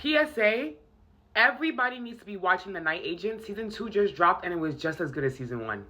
PSA, everybody needs to be watching The Night Agent. Season 2 just dropped and it was just as good as Season 1.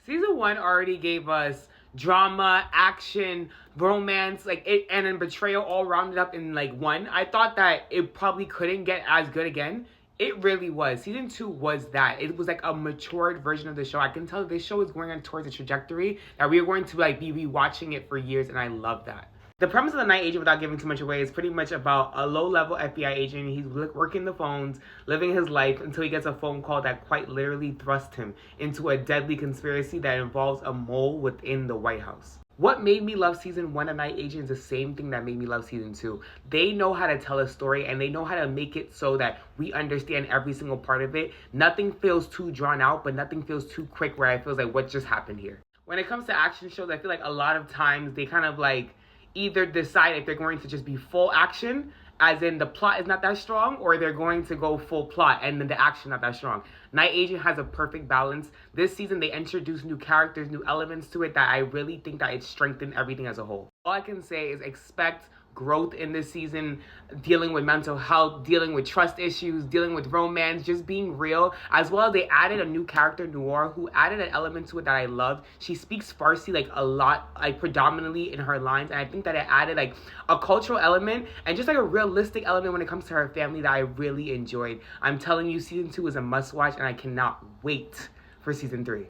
Season 1 already gave us drama, action, romance, and then betrayal all rounded up in one. I thought that it probably couldn't get as good again. It really was. Season 2 was that. It was like a matured version of the show. I can tell this show is going on towards a trajectory that we are going to be rewatching it for years, and I love that. The premise of The Night Agent, without giving too much away, is pretty much about a low-level FBI agent. He's working the phones, living his life until he gets a phone call that quite literally thrusts him into a deadly conspiracy that involves a mole within the White House. What made me love Season 1 of Night Agent is the same thing that made me love Season 2. They know how to tell a story, and they know how to make it so that we understand every single part of it. Nothing feels too drawn out, but nothing feels too quick where I feel like, what just happened here? When it comes to action shows, I feel like a lot of times they kind of either decide if they're going to just be full action, as in the plot is not that strong, or they're going to go full plot and then the action not that strong. Night Agent has a perfect balance. This season they introduced new characters, new elements to it that I really think that it strengthened everything as a whole. All I can say is expect growth in this season, dealing with mental health, dealing with trust issues, dealing with romance, just being real. As well, they added a new character, Noor, who added an element to it that I loved. She speaks Farsi a lot, predominantly in her lines, and I think that it added a cultural element and just a realistic element when it comes to her family that I really enjoyed. I'm telling you, Season 2 is a must watch, and I cannot wait for Season 3.